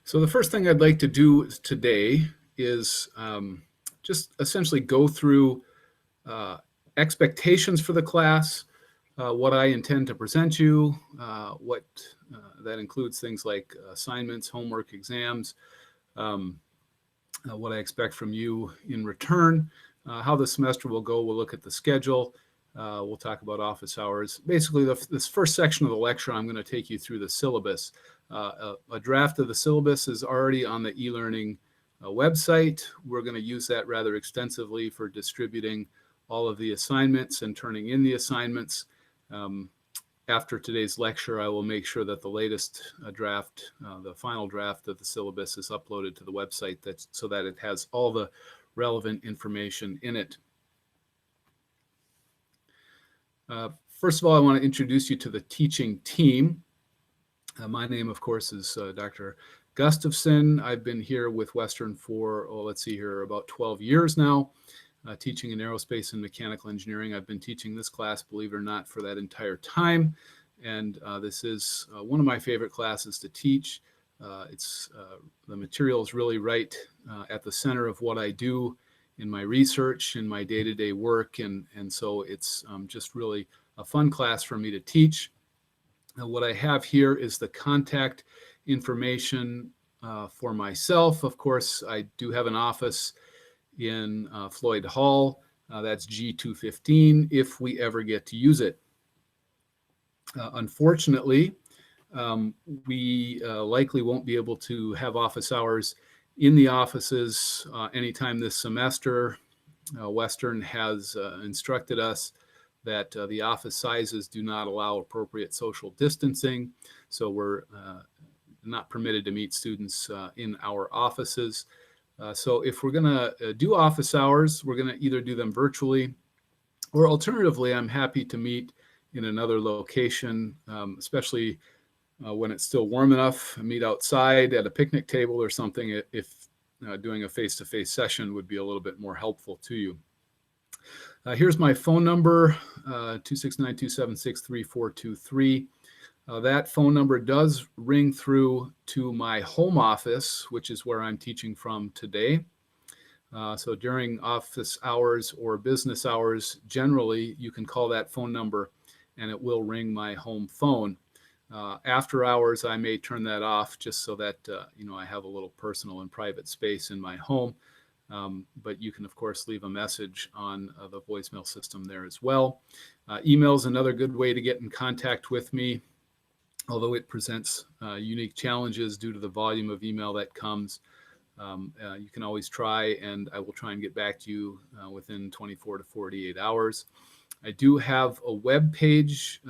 So the first thing I'd like to do today is just essentially go through uh, expectations for the class, what I intend to present you, what that includes things like assignments, homework, exams, um, what I expect from you in return, how the semester will go. We'll look at the schedule. We'll talk about office hours. Basically, this first section of the lecture, I'm going to take you through the syllabus. A draft of the syllabus is already on the e-learning website. We're going to use that rather extensively for distributing all of the assignments and turning in the assignments. After today's lecture, I will make sure that the latest draft, the final draft of the syllabus is uploaded to the website so that it has all the relevant information in it. First of all, I want to introduce you to the teaching team. My name, of course, is Dr. Gustafson. I've been here with Western for, about 12 years now, teaching in aerospace and mechanical engineering. I've been teaching this class, believe it or not, for that entire time. And this is one of my favorite classes to teach. The material is really right at the center of what I do in my research, in my day-to-day work. And so it's just really a fun class for me to teach. What I have here is the contact information for myself. Of course, I do have an office in Floyd Hall. That's G215 if we ever get to use it. Unfortunately, we likely won't be able to have office hours in the offices anytime this semester. Western has instructed us that the office sizes do not allow appropriate social distancing, so we're not permitted to meet students in our offices. So if we're going to do office hours, we're going to either do them virtually, or alternatively, I'm happy to meet in another location, especially when it's still warm enough, meet outside at a picnic table or something if doing a face-to-face session would be a little bit more helpful to you. Here's my phone number, 269-276-3423. That phone number does ring through to my home office, which is where I'm teaching from today. So during office hours or business hours, generally, you can call that phone number and it will ring my home phone. After hours, I may turn that off just so that I have a little personal and private space in my home. But you can, of course, leave a message on the voicemail system there as well. Email is another good way to get in contact with me, although it presents unique challenges due to the volume of email that comes. You can always try, and I will try and get back to you within 24 to 48 hours. I do have a web page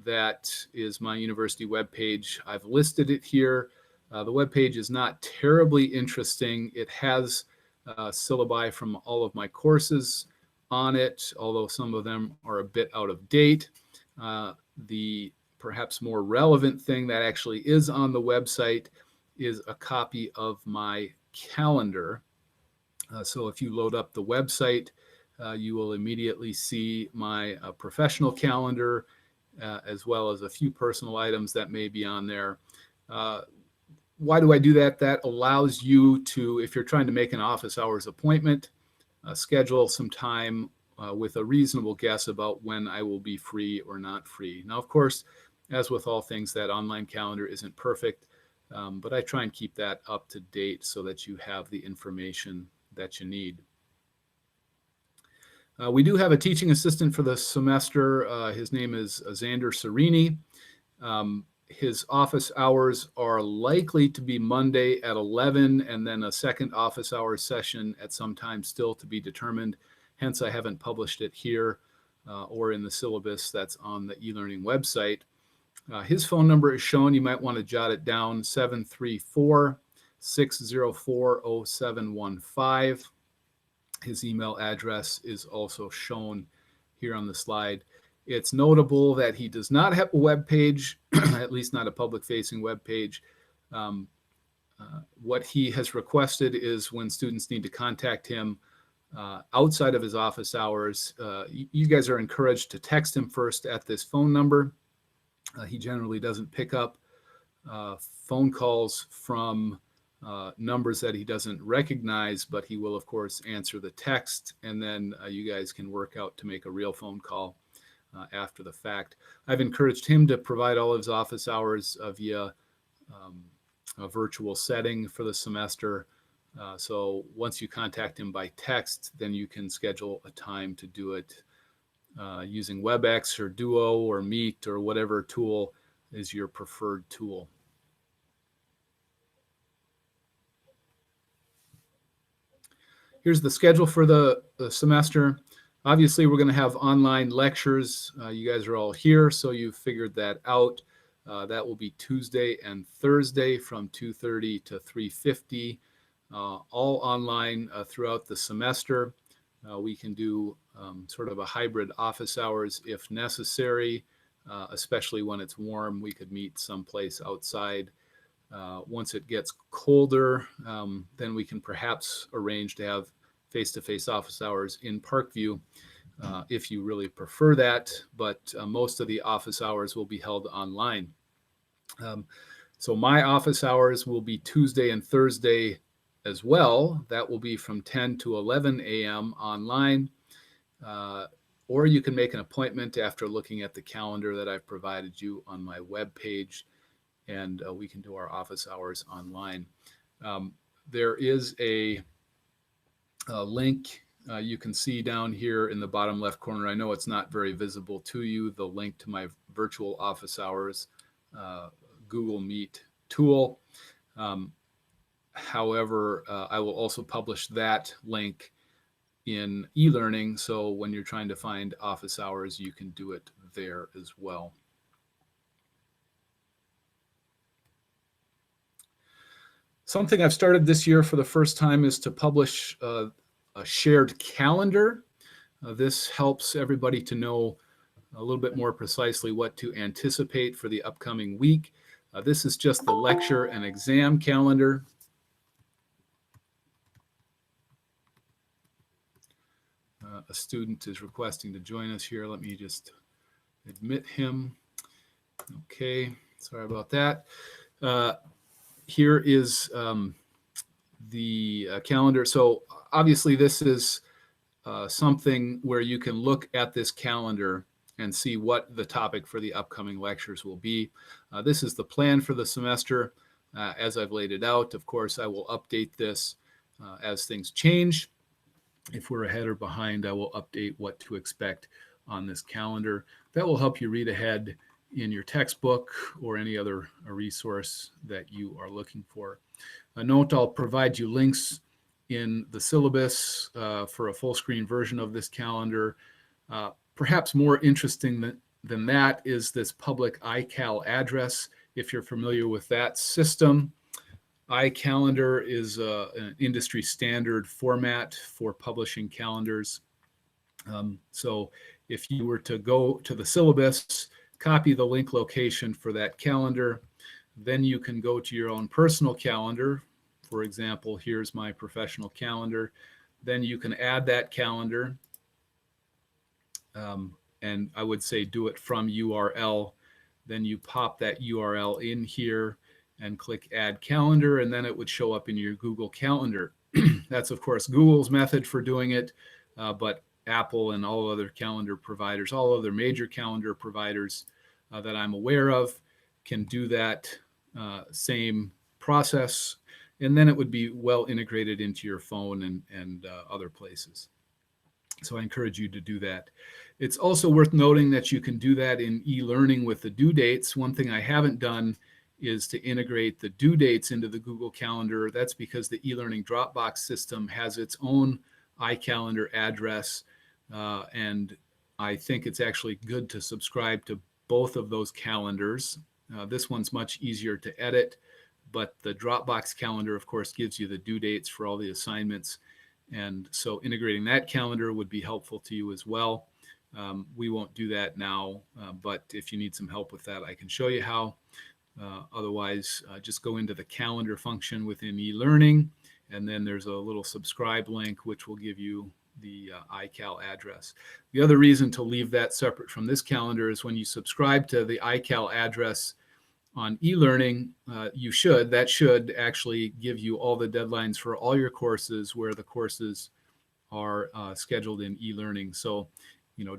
that is my university web page. I've listed it here. The web page is not terribly interesting. It has syllabi from all of my courses on it, although some of them are a bit out of date. The perhaps more relevant thing that actually is on the website is a copy of my calendar. So if you load up the website, you will immediately see my professional calendar, as well as a few personal items that may be on there. Why do I do that? That allows you to, if you're trying to make an office hours appointment, schedule some time with a reasonable guess about when I will be free or not free. Now, of course, as with all things, that online calendar isn't perfect, but I try and keep that up to date so that you have the information that you need. We do have a teaching assistant for the semester. His name is Xander Serini. His office hours are likely to be Monday at 11 and then a second office hours session at some time still to be determined. Hence, I haven't published it here or in the syllabus that's on the e-learning website. His phone number is shown. You might want to jot it down, 734-604-0715. His email address is also shown here on the slide. It's notable that he does not have a web page, at least not a public-facing web page. What he has requested is when students need to contact him outside of his office hours, you guys are encouraged to text him first at this phone number. He generally doesn't pick up phone calls from numbers that he doesn't recognize, but he will, of course, answer the text, and then you guys can work out to make a real phone call after the fact. I've encouraged him to provide all of his office hours via a virtual setting for the semester. So once you contact him by text, then you can schedule a time to do it using WebEx or Duo or Meet or whatever tool is your preferred tool. Here's the schedule for the semester. Obviously, we're going to have online lectures. You guys are all here, so you've figured that out. That will be Tuesday and Thursday from 2:30 to 3:50, all online throughout the semester. We can do sort of a hybrid office hours if necessary, especially when it's warm. We could meet someplace outside. Once it gets colder, then we can perhaps arrange to have face-to-face office hours in Parkview if you really prefer that, but most of the office hours will be held online. So my office hours will be Tuesday and Thursday as well. That will be from 10 to 11 a.m. online, or you can make an appointment after looking at the calendar that I've provided you on my webpage, and we can do our office hours online. There is a link you can see down here in the bottom left corner. I know it's not very visible to you, the link to my virtual office hours Google Meet tool. However, I will also publish that link in e-learning, so when you're trying to find office hours, you can do it there as well. Something I've started this year for the first time is to publish a shared calendar. This helps everybody to know a little bit more precisely what to anticipate for the upcoming week. This is just the lecture and exam calendar. A student is requesting to join us here. Let me just admit him. Okay, sorry about that. Here is the calendar. So obviously this is something where you can look at this calendar and see what the topic for the upcoming lectures will be. This is the plan for the semester as I've laid it out. Of course, I will update this as things change. If we're ahead or behind, I will update what to expect on this calendar. That will help you read ahead in your textbook or any other resource that you are looking for. Note, I'll provide you links in the syllabus for a full screen version of this calendar. Perhaps more interesting than that is this public iCal address. If you're familiar with that system, iCalendar is an industry standard format for publishing calendars. So if you were to go to the syllabus, copy the link location for that calendar, then you can go to your own personal calendar. For example, here's my professional calendar. Then you can add that calendar. And I would say do it from URL. Then you pop that URL in here and click Add Calendar, and then it would show up in your Google Calendar. That's, of course, Google's method for doing it, but Apple and all other calendar providers, all other major calendar providers that I'm aware of can do that same process, and then it would be well integrated into your phone and other places. So I encourage you to do that. It's also worth noting that you can do that in e-learning with the due dates. One thing I haven't done is to integrate the due dates into the Google Calendar. That's because the e-learning Dropbox system has its own iCalendar address, and I think it's actually good to subscribe to both of those calendars. This one's much easier to edit, but the Dropbox calendar, of course, gives you the due dates for all the assignments. And so integrating that calendar would be helpful to you as well. We won't do that now, but if you need some help with that, I can show you how. Otherwise, just go into the calendar function within eLearning, and then there's a little subscribe link, which will give you the iCal address. The other reason to leave that separate from this calendar is when you subscribe to the iCal address, on e-learning, that should actually give you all the deadlines for all your courses where the courses are scheduled in e-learning. So,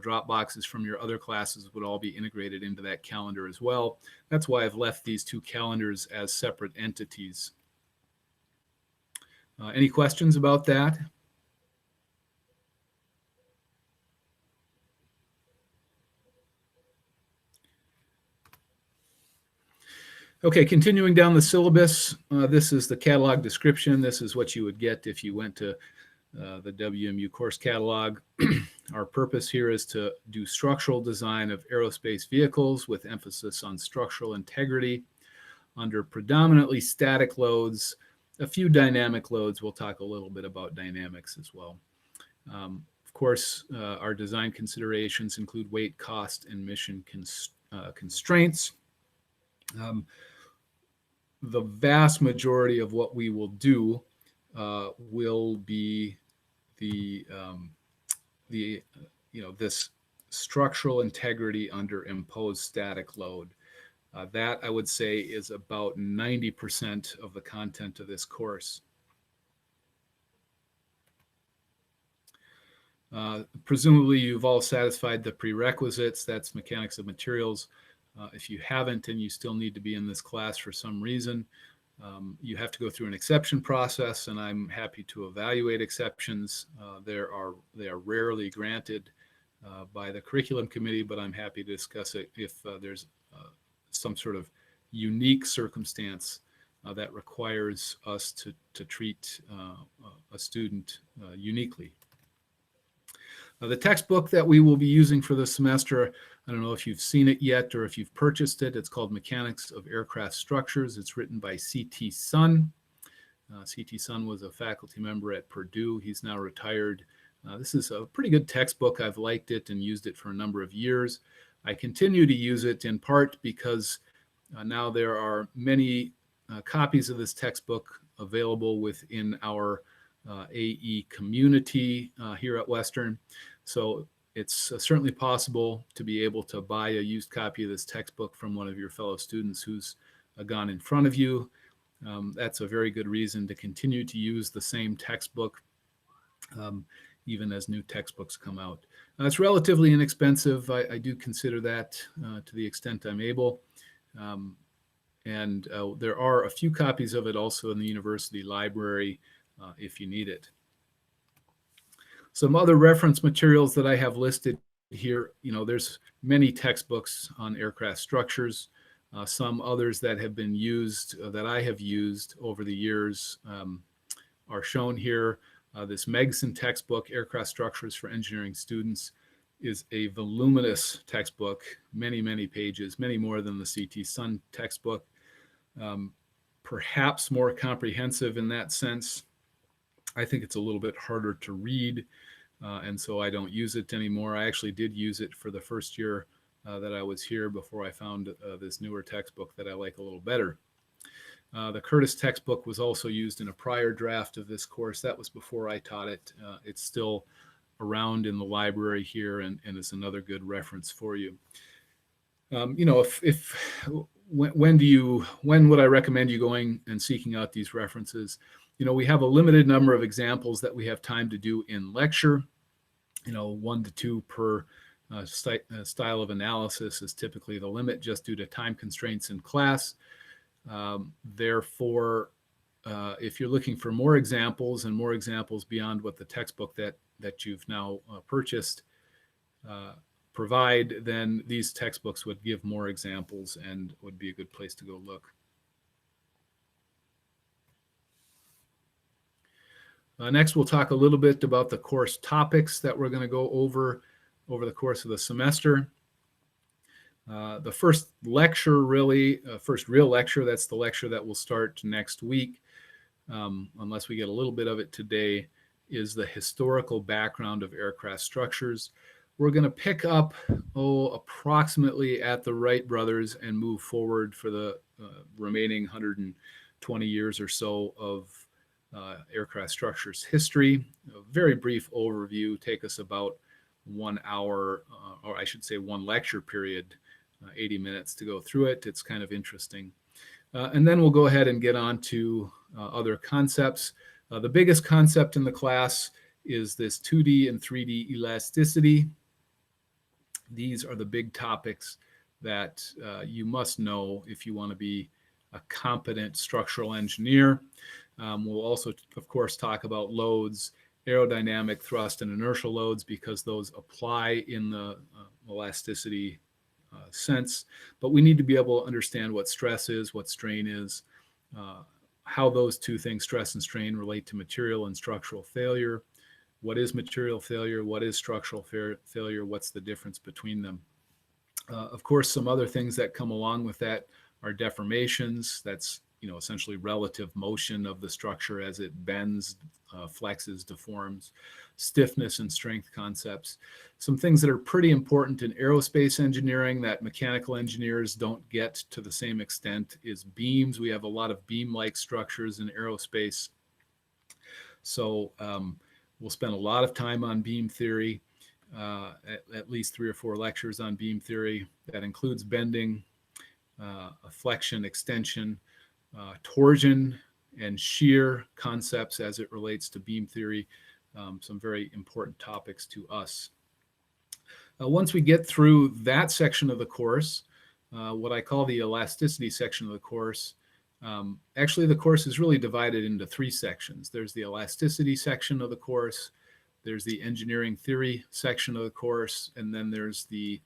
drop boxes from your other classes would all be integrated into that calendar as well. That's why I've left these two calendars as separate entities. Any questions about that? Okay, continuing down the syllabus, this is the catalog description. This is what you would get if you went to the WMU course catalog. Our purpose here is to do structural design of aerospace vehicles with emphasis on structural integrity under predominantly static loads, a few dynamic loads. We'll talk a little bit about dynamics as well. Of course, our design considerations include weight, cost, and mission constraints. The vast majority of what we will do will be this structural integrity under imposed static load. That, I would say, is about 90% of the content of this course. Presumably, you've all satisfied the prerequisites. That's mechanics of materials. If you haven't and you still need to be in this class for some reason, you have to go through an exception process, and I'm happy to evaluate exceptions. They are rarely granted by the curriculum committee, but I'm happy to discuss it if there's some sort of unique circumstance that requires us to treat a student uniquely. The textbook that we will be using for the semester, I don't know if you've seen it yet or if you've purchased it. It's called Mechanics of Aircraft Structures. It's written by C.T. Sun. C.T. Sun was a faculty member at Purdue. He's now retired. This is a pretty good textbook. I've liked it and used it for a number of years. I continue to use it in part because now there are many copies of this textbook available within our AE community here at Western. So it's certainly possible to be able to buy a used copy of this textbook from one of your fellow students who's gone in front of you. That's a very good reason to continue to use the same textbook, even as new textbooks come out. It's relatively inexpensive. I do consider that to the extent I'm able. And there are a few copies of it also in the university library if you need it. Some other reference materials that I have listed here, there's many textbooks on aircraft structures. Some others that have been used, that I have used over the years, are shown here. This Megson textbook, Aircraft Structures for Engineering Students, is a voluminous textbook, many, many pages, many more than the C.T. Sun textbook. Perhaps more comprehensive in that sense. I think it's a little bit harder to read, and so I don't use it anymore. I actually did use it for the first year that I was here before I found this newer textbook that I like a little better. The Curtis textbook was also used in a prior draft of this course. That was before I taught it. It's still around in the library here, and it's another good reference for you. When would I recommend you going and seeking out these references? We have a limited number of examples that we have time to do in lecture. 1 to 2 per style of analysis is typically the limit, just due to time constraints in class. Therefore, if you're looking for more examples and more examples beyond what the textbook that you've now purchased provide, then these textbooks would give more examples and would be a good place to go look. Next, we'll talk a little bit about the course topics that we're going to go over the course of the semester. The first lecture, first real lecture, that's the lecture that will start next week, unless we get a little bit of it today, is the historical background of aircraft structures. We're going to pick up, approximately at the Wright brothers and move forward for the remaining 120 years or so of aircraft structures history. A very brief overview, take us about 1 hour, or I should say 1 lecture period 80 minutes to go through it. It's kind of interesting. And then we'll go ahead and get on to other concepts. The biggest concept in the class is this 2D and 3D elasticity. These are the big topics that you must know if you want to be a competent structural engineer. We'll also, of course, talk about loads, aerodynamic, thrust, and inertial loads, because those apply in the elasticity sense. But we need to be able to understand what stress is, what strain is, how those two things, stress and strain, relate to material and structural failure. What is material failure? What is structural failure? What's the difference between them? Of course, some other things that come along with that are deformations. That's essentially relative motion of the structure as it bends, flexes, deforms. Stiffness and strength concepts. Some things that are pretty important in aerospace engineering that mechanical engineers don't get to the same extent is beams. We have a lot of beam-like structures in aerospace. So we'll spend a lot of time on beam theory, at least 3 or 4 lectures on beam theory. That includes bending, flexion, extension, torsion, and shear concepts as it relates to beam theory. Some very important topics to us. Once we get through that section of the course, what I call the elasticity section of the course, actually the course is really divided into 3 sections. There's the elasticity section of the course, there's the engineering theory section of the course, and then there's the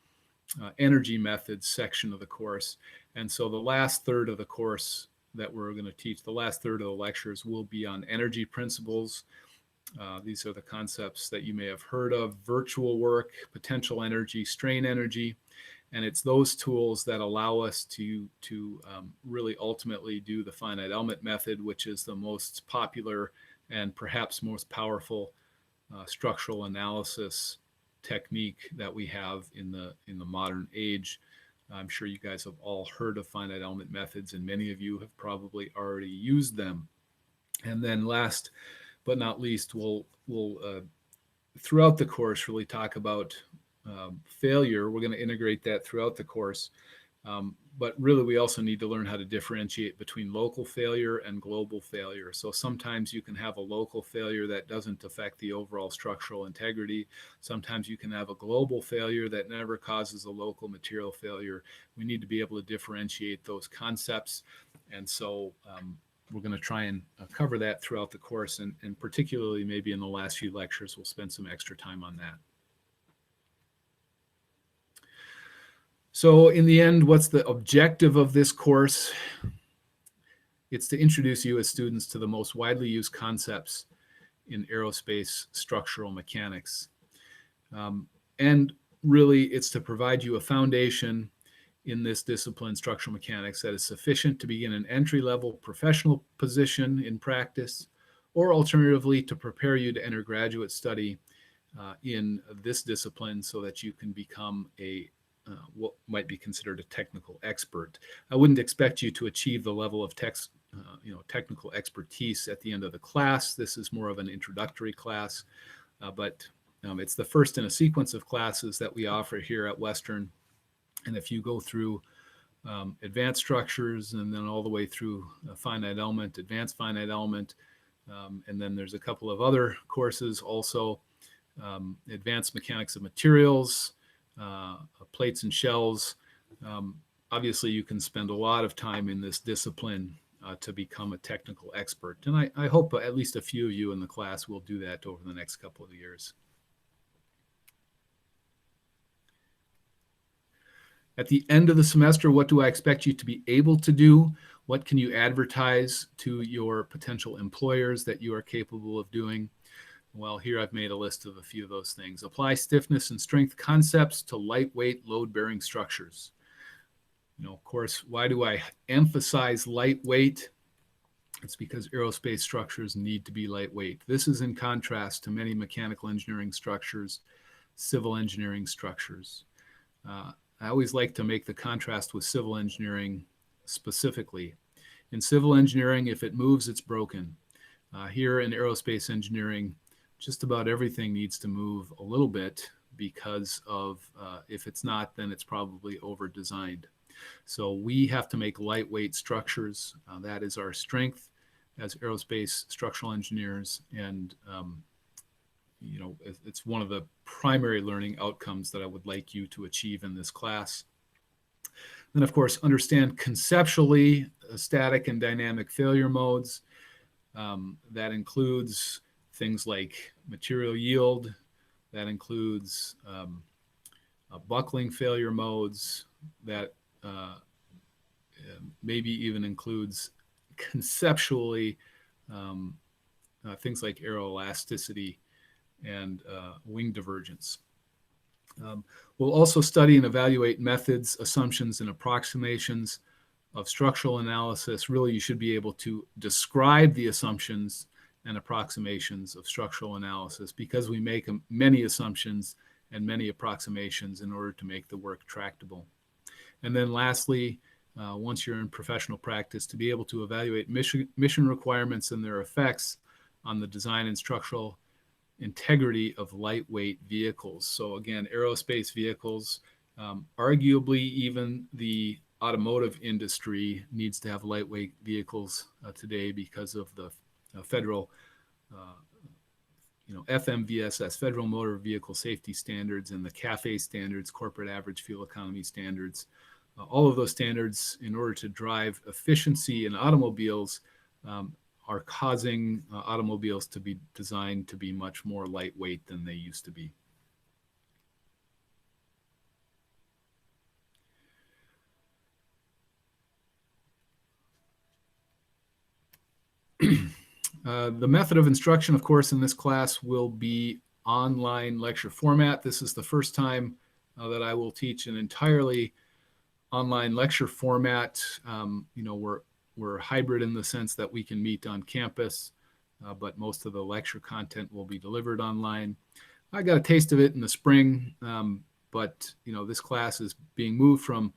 energy methods section of the course. And so the last third of the course that we're going to teach, the last third of the lectures, will be on energy principles. These are the concepts that you may have heard of: virtual work, potential energy, strain energy. And it's those tools that allow us to really ultimately do the finite element method, which is the most popular and perhaps most powerful structural analysis technique that we have in the modern age. I'm sure you guys have all heard of finite element methods, and many of you have probably already used them. And then last but not least, we'll throughout the course really talk about failure. We're going to integrate that throughout the course. But really, we also need to learn how to differentiate between local failure and global failure. So sometimes you can have a local failure that doesn't affect the overall structural integrity. Sometimes you can have a global failure that never causes a local material failure. We need to be able to differentiate those concepts. And so we're going to try and cover that throughout the course, and particularly maybe in the last few lectures, we'll spend some extra time on that. So in the end, what's the objective of this course? It's to introduce you as students to the most widely used concepts in aerospace structural mechanics. And really, it's to provide you a foundation in this discipline, structural mechanics, that is sufficient to begin an entry-level professional position in practice, or alternatively, to prepare you to enter graduate study in this discipline so that you can become what might be considered a technical expert. I wouldn't expect you to achieve the level of technical expertise at the end of the class. This is more of an introductory class, but it's the first in a sequence of classes that we offer here at Western. And if you go through advanced structures and then all the way through finite element, advanced finite element, and then there's a couple of other courses also, advanced mechanics of materials, plates and shells. Obviously, you can spend a lot of time in this discipline to become a technical expert. And I hope at least a few of you in the class will do that over the next couple of years. At the end of the semester, what do I expect you to be able to do? What can you advertise to your potential employers that you are capable of doing? Well, here I've made a list of a few of those things. Apply stiffness and strength concepts to lightweight load-bearing structures. Of course, why do I emphasize lightweight? It's because aerospace structures need to be lightweight. This is in contrast to many mechanical engineering structures, civil engineering structures. I always like to make the contrast with civil engineering specifically. In civil engineering, if it moves, it's broken. Here in aerospace engineering, just about everything needs to move a little bit, because of, if it's not, then it's probably over-designed. So we have to make lightweight structures. That is our strength as aerospace structural engineers. And, it's one of the primary learning outcomes that I would like you to achieve in this class. Then, of course, understand conceptually static and dynamic failure modes. That includes things like material yield. That includes buckling failure modes. That maybe even includes conceptually things like aeroelasticity and wing divergence. We'll also study and evaluate methods, assumptions, and approximations of structural analysis. Really, you should be able to describe the assumptions and approximations of structural analysis, because we make many assumptions and many approximations in order to make the work tractable. And then lastly, once you're in professional practice, to be able to evaluate mission requirements and their effects on the design and structural integrity of lightweight vehicles. So again, aerospace vehicles, arguably even the automotive industry needs to have lightweight vehicles today because of the federal FMVSS, Federal Motor Vehicle Safety Standards, and the CAFE standards, Corporate Average Fuel Economy Standards. All of those standards, in order to drive efficiency in automobiles, are causing automobiles to be designed to be much more lightweight than they used to be. The method of instruction, of course, in this class will be online lecture format. This is the first time that I will teach an entirely online lecture format. We're hybrid in the sense that we can meet on campus, but most of the lecture content will be delivered online. I got a taste of it in the spring, but this class is being moved from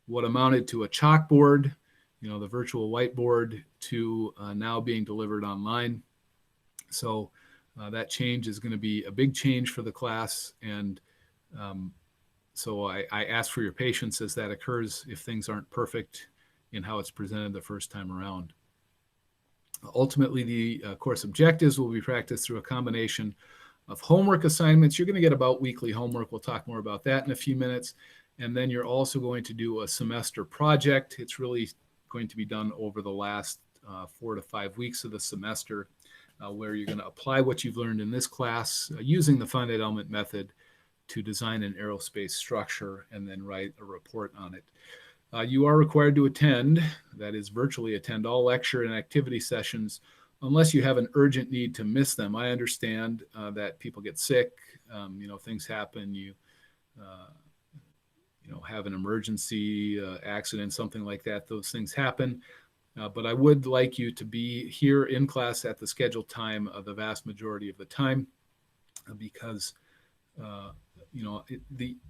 what amounted to a chalkboard, the virtual whiteboard, to now being delivered online. So that change is going to be a big change for the class, and so I ask for your patience as that occurs if things aren't perfect in how it's presented the first time around. Ultimately, the course objectives will be practiced through a combination of homework assignments. You're going to get about weekly homework. We'll talk more about that in a few minutes. And then you're also going to do a semester project. It's really going to be done over the last 4 to 5 weeks of the semester, where you're going to apply what you've learned in this class using the finite element method to design an aerospace structure and then write a report on it. You are required to attend, that is virtually attend, all lecture and activity sessions unless you have an urgent need to miss them. I understand that people get sick, things happen, you have an emergency, accident, something like that. Those things happen. But I would like you to be here in class at the scheduled time the vast majority of the time, because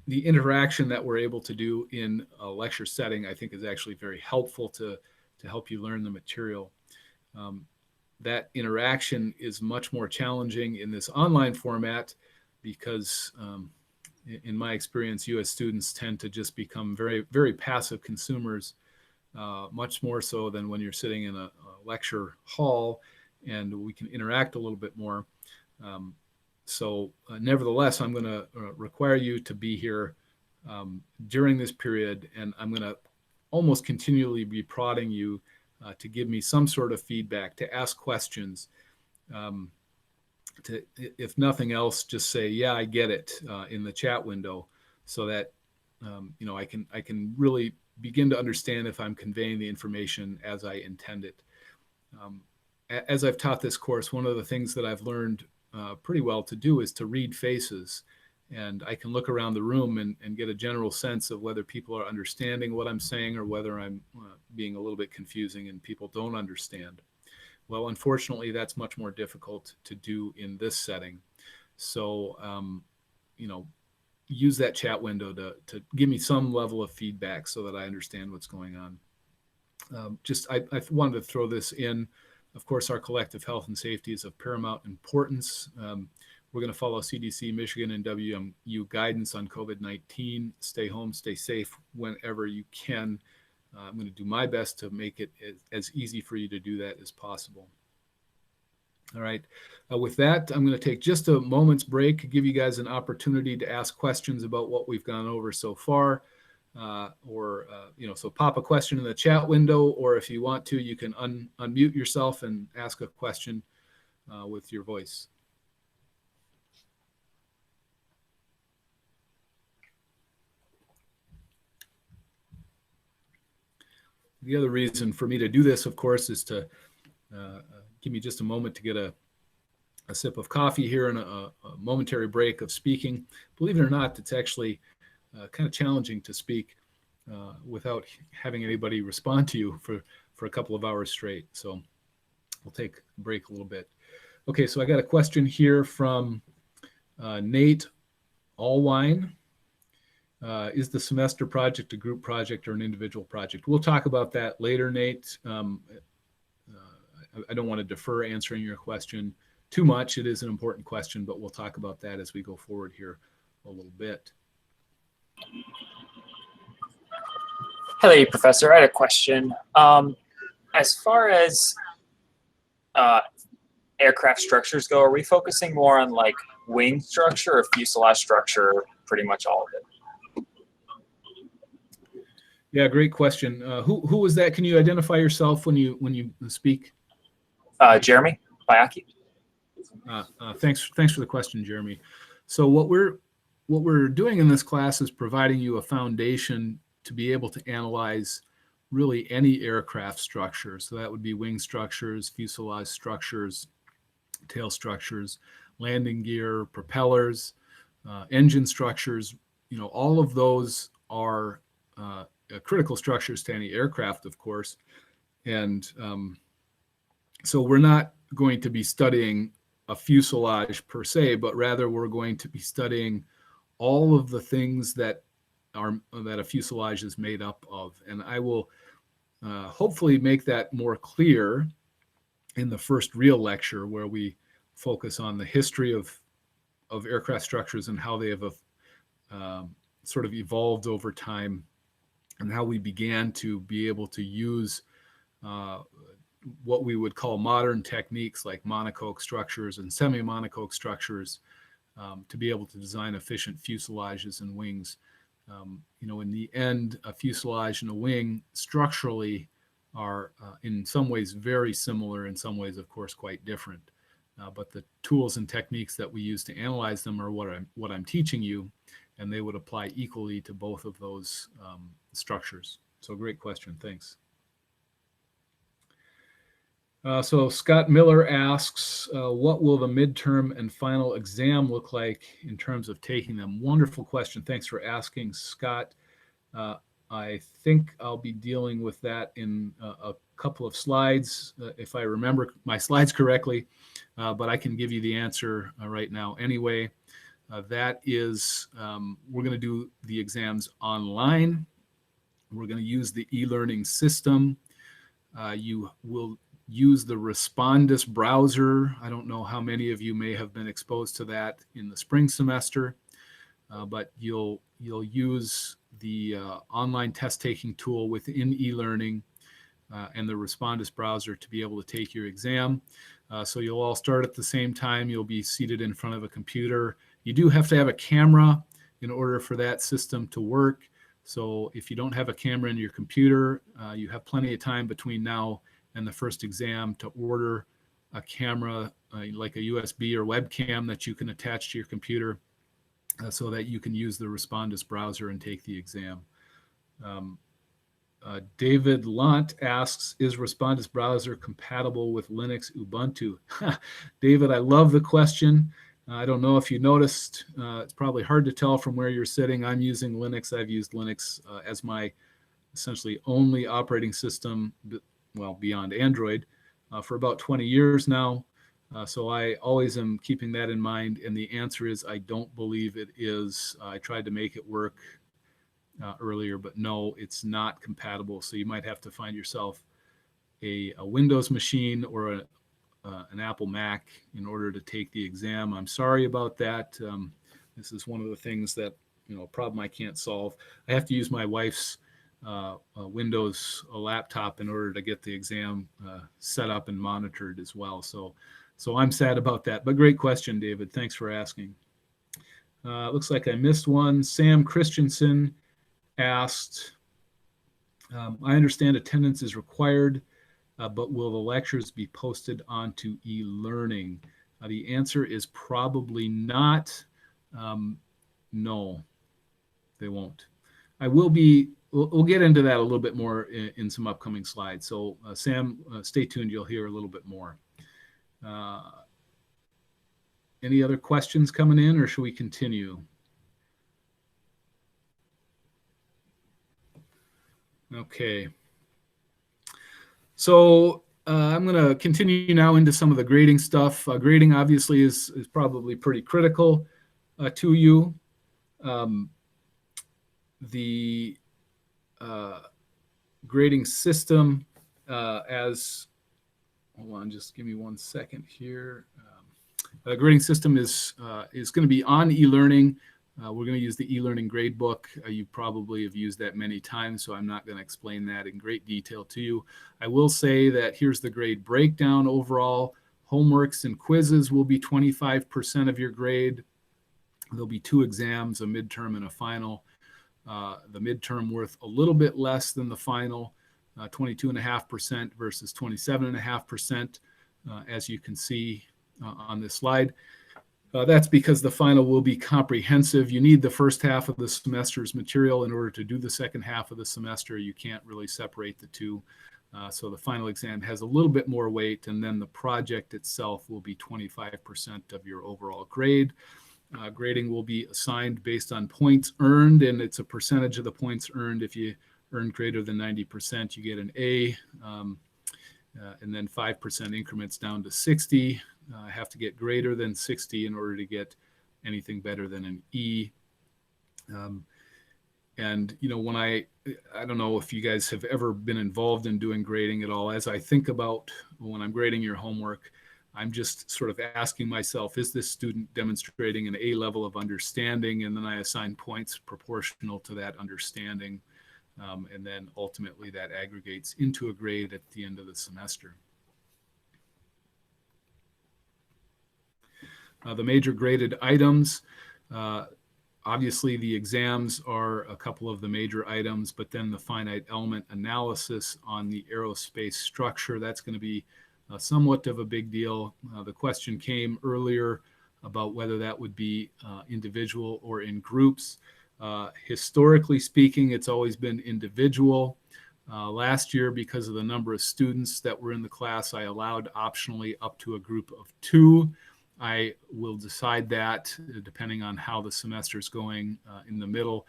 the interaction that we're able to do in a lecture setting, I think, is actually very helpful to help you learn the material. That interaction is much more challenging in this online format because, in my experience, U.S. students tend to just become very, very passive consumers, much more so than when you're sitting in a lecture hall and we can interact a little bit more. So nevertheless, I'm going to require you to be here during this period, and I'm going to almost continually be prodding you to give me some sort of feedback, to ask questions, to, if nothing else, just say, yeah, I get it, in the chat window, so that I can really begin to understand if I'm conveying the information as I intend it. As I've taught this course, one of the things that I've learned pretty well to do is to read faces, and I can look around the room and get a general sense of whether people are understanding what I'm saying or whether I'm being a little bit confusing and people don't understand. Well, unfortunately, that's much more difficult to do in this setting. So, use that chat window to give me some level of feedback so that I understand what's going on. I wanted to throw this in. Of course, our collective health and safety is of paramount importance. We're going to follow CDC, Michigan, and WMU guidance on COVID-19. Stay home, stay safe whenever you can. I'm going to do my best to make it as easy for you to do that as possible. All right. With that, I'm going to take just a moment's break, give you guys an opportunity to ask questions about what we've gone over so far. So pop a question in the chat window, or if you want to, you can unmute yourself and ask a question with your voice. The other reason for me to do this, of course, is to give me just a moment to get a sip of coffee here and a momentary break of speaking. Believe it or not, it's actually kind of challenging to speak without having anybody respond to you for a couple of hours straight. So we'll take a break a little bit. Okay, so I got a question here from Nate Allwine. Is the semester project a group project or an individual project? We'll talk about that later, Nate. I don't want to defer answering your question too much. It is an important question, but we'll talk about that as we go forward here a little bit. Hello, Professor. I had a question. As far as aircraft structures go, are we focusing more on like wing structure or fuselage structure, pretty much all of it? Yeah, great question. Who was that? Can you identify yourself when you speak? Jeremy Bayaki. Thanks for the question, Jeremy. So what we're doing in this class is providing you a foundation to be able to analyze really any aircraft structure. So that would be wing structures, fuselage structures, tail structures, landing gear, propellers, engine structures. All of those are critical structures to any aircraft, of course. And so we're not going to be studying a fuselage per se, but rather we're going to be studying all of the things that a fuselage is made up of. And I will hopefully make that more clear in the first real lecture, where we focus on the history of aircraft structures and how they have sort of evolved over time, and how we began to be able to use what we would call modern techniques like monocoque structures and semi-monocoque structures to be able to design efficient fuselages and wings. In the end, a fuselage and a wing structurally are in some ways very similar, in some ways, of course, quite different. But the tools and techniques that we use to analyze them are what I'm teaching you, and they would apply equally to both of those structures. So great question, thanks. So Scott Miller asks, what will the midterm and final exam look like in terms of taking them? Wonderful question. Thanks for asking, Scott. I think I'll be dealing with that in a couple of slides, if I remember my slides correctly, but I can give you the answer right now anyway. That is, we're going to do the exams online. We're going to use the e-learning system. You will use the Respondus browser. I don't know how many of you may have been exposed to that in the spring semester, but you'll use the online test taking tool within e-learning and the Respondus browser to be able to take your exam. So you'll all start at the same time. You'll be seated in front of a computer. You do have to have a camera in order for that system to work. So if you don't have a camera in your computer, you have plenty of time between now and the first exam to order a camera like a USB or webcam that you can attach to your computer so that you can use the Respondus browser and take the exam. David Lant asks, is Respondus browser compatible with Linux Ubuntu? David, I love the question. I don't know if you noticed, it's probably hard to tell from where you're sitting. I'm using Linux. I've used Linux as my essentially only operating system, well, beyond Android, for about 20 years now. So I always am keeping that in mind. And the answer is, I don't believe it is. I tried to make it work earlier, but no, it's not compatible. So you might have to find yourself a Windows machine or an Apple Mac in order to take the exam. I'm sorry about that. This is one of the things that, a problem I can't solve. I have to use my wife's Windows laptop in order to get the exam set up and monitored as well. So I'm sad about that. But great question, David. Thanks for asking. Looks like I missed one. Sam Christensen asked, I understand attendance is required, but will the lectures be posted onto e-learning? The answer is probably not. No, they won't. We'll get into that a little bit more in some upcoming slides. So Sam, stay tuned. You'll hear a little bit more. Any other questions coming in, or should we continue? Okay. So I'm going to continue now into some of the grading stuff. Grading obviously is probably pretty critical to you. The grading system hold on, just give me 1 second here. Grading system is going to be on e-learning. We're going to use the e-learning gradebook. You probably have used that many times, so I'm not going to explain that in great detail to you. I will say that here's the grade breakdown overall. Homeworks and quizzes will be 25% of your grade. There'll be 2 exams, a midterm and a final. The midterm worth a little bit less than the final, 22.5% versus 27.5%, as you can see on this slide. That's because the final will be comprehensive. You need the first half of the semester's material in order to do the second half of the semester. You can't really separate the two. So the final exam has a little bit more weight, and then the project itself will be 25% of your overall grade. Grading will be assigned based on points earned, and it's a percentage of the points earned. If you earn greater than 90%, you get an A, and then 5% increments down to 60. Have to get greater than 60 in order to get anything better than an E. And when I don't know if you guys have ever been involved in doing grading at all. As I think about when I'm grading your homework, I'm just sort of asking myself, is this student demonstrating an A level of understanding? And then I assign points proportional to that understanding. And then ultimately that aggregates into a grade at the end of the semester. The major graded items, obviously the exams are a couple of the major items, but then the finite element analysis on the aerospace structure, that's going to be somewhat of a big deal. The question came earlier about whether that would be individual or in groups. Historically speaking, it's always been individual. Last year, because of the number of students that were in the class, I allowed optionally up to a group of 2. I will decide that depending on how the semester is going in the middle.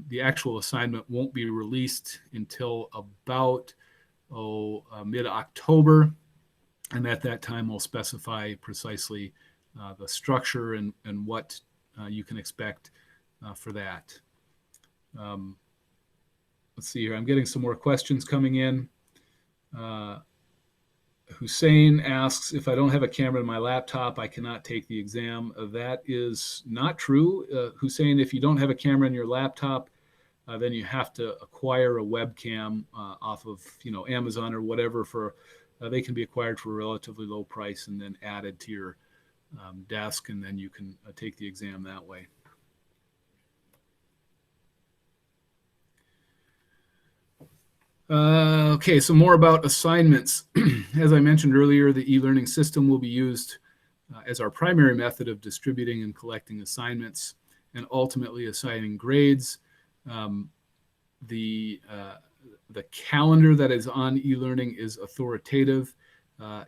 The actual assignment won't be released until about mid-October. And at that time, we'll specify precisely the structure and what you can expect for that. Let's see here. I'm getting some more questions coming in. Hussein asks, if I don't have a camera in my laptop, I cannot take the exam. That is not true. Hussein, if you don't have a camera in your laptop, then you have to acquire a webcam off of Amazon or whatever. They can be acquired for a relatively low price and then added to your desk, and then you can take the exam that way. Okay, so more about assignments. As I mentioned earlier, the e-learning system will be used as our primary method of distributing and collecting assignments and ultimately assigning grades. The calendar that is on e-learning is authoritative.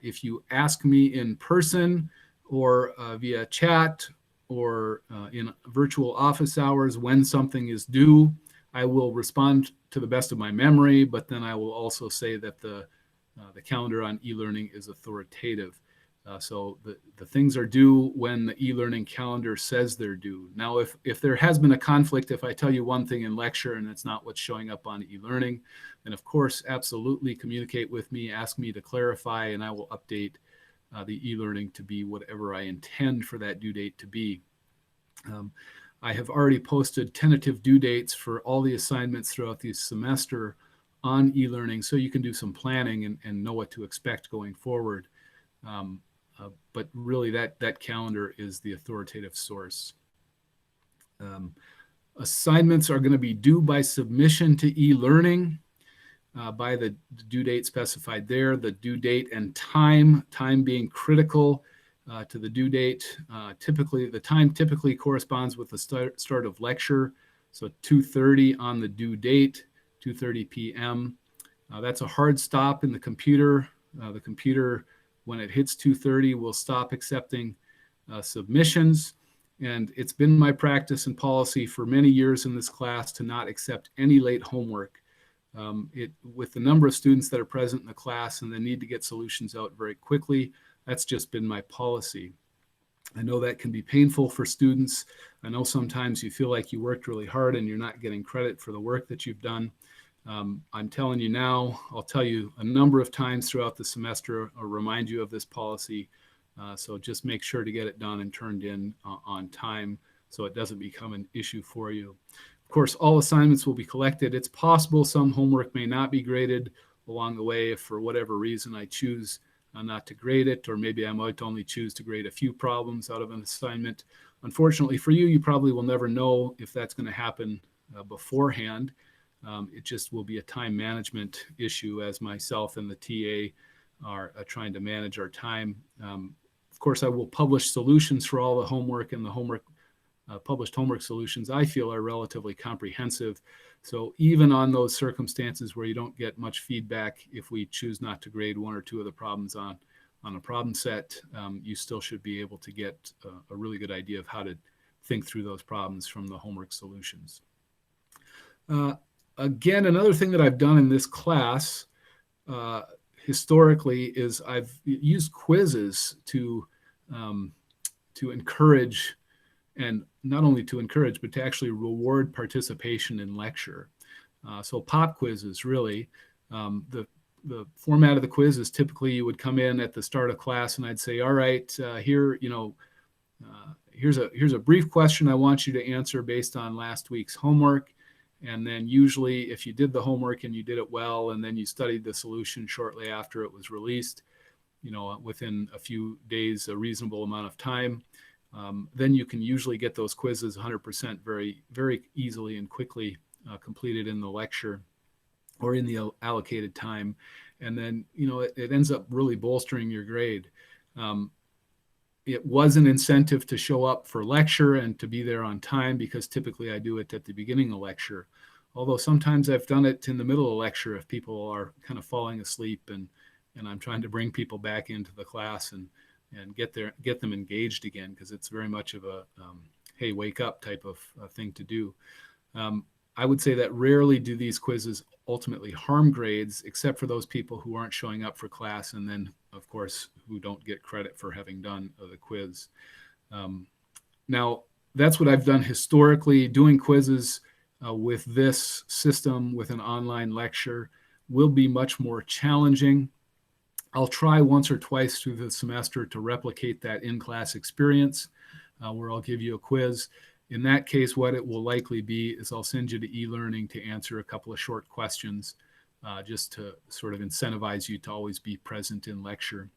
If you ask me in person or via chat or in virtual office hours when something is due, I will respond to the best of my memory, but then I will also say that the calendar on e-learning is authoritative. So the things are due when the e-learning calendar says they're due. Now, if there has been a conflict, if I tell you one thing in lecture and it's not what's showing up on e-learning, then of course, absolutely communicate with me, ask me to clarify, and I will update the e-learning to be whatever I intend for that due date to be. I have already posted tentative due dates for all the assignments throughout the semester on e-learning, so you can do some planning and know what to expect going forward. But really, that calendar is the authoritative source. Assignments are going to be due by submission to e-learning by the due date specified there. The due date and time being critical to the due date. Typically, the time typically corresponds with the start of lecture. So 2:30 on the due date, 2:30 p.m. That's a hard stop in the computer. The computer, when it hits 2:30, will stop accepting submissions. And it's been my practice and policy for many years in this class to not accept any late homework. With the number of students that are present in the class and the need to get solutions out very quickly, that's just been my policy. I know that can be painful for students. I know sometimes you feel like you worked really hard and you're not getting credit for the work that you've done. I'm telling you now, I'll tell you a number of times throughout the semester, I'll remind you of this policy. So just make sure to get it done and turned in on time so it doesn't become an issue for you. Of course, all assignments will be collected. It's possible some homework may not be graded along the way if for whatever reason I choose not to grade it, or maybe I might only choose to grade a few problems out of an assignment. Unfortunately for you, you probably will never know if that's going to happen beforehand. It just will be a time management issue as myself and the TA are trying to manage our time. Of course, I will publish solutions for all the homework, and the published homework solutions I feel are relatively comprehensive. So even on those circumstances where you don't get much feedback, if we choose not to grade one or two of the problems on a problem set, you still should be able to get a really good idea of how to think through those problems from the homework solutions. Again, another thing that I've done in this class historically is I've used quizzes to encourage, and not only to encourage, but to actually reward participation in lecture. So pop quizzes, really. The format of the quiz is typically you would come in at the start of class and I'd say, all right, here's a brief question I want you to answer based on last week's homework. And then usually if you did the homework and you did it well, and then you studied the solution shortly after it was released, within a few days, a reasonable amount of time, then you can usually get those quizzes 100% very, very easily and quickly completed in the lecture or in the allocated time. And then, it ends up really bolstering your grade. It was an incentive to show up for lecture and to be there on time, because typically I do it at the beginning of lecture. Although sometimes I've done it in the middle of lecture if people are kind of falling asleep and I'm trying to bring people back into the class and get them engaged again, because it's very much of a hey, wake up type of thing to do. I would say that rarely do these quizzes ultimately harm grades, except for those people who aren't showing up for class, and then of course who don't get credit for having done the quiz. Now that's what I've done historically. Doing quizzes with this system, with an online lecture, will be much more challenging. I'll try once or twice through the semester to replicate that in-class experience where I'll give you a quiz. In that case, what it will likely be is I'll send you to e-learning to answer a couple of short questions just to sort of incentivize you to always be present in lecture.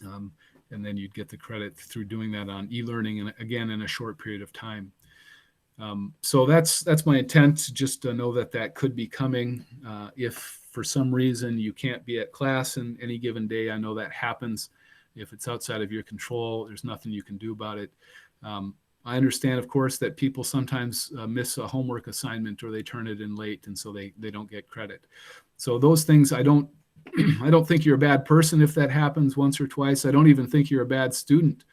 And then you'd get the credit through doing that on e-learning, and again, in a short period of time. So that's my intent, just to know that could be coming. If for some reason you can't be at class in any given day, I know that happens. If it's outside of your control, there's nothing you can do about it. I understand, of course, that people sometimes miss a homework assignment or they turn it in late, and so they don't get credit. So those things, I don't think you're a bad person if that happens once or twice. I don't even think you're a bad student.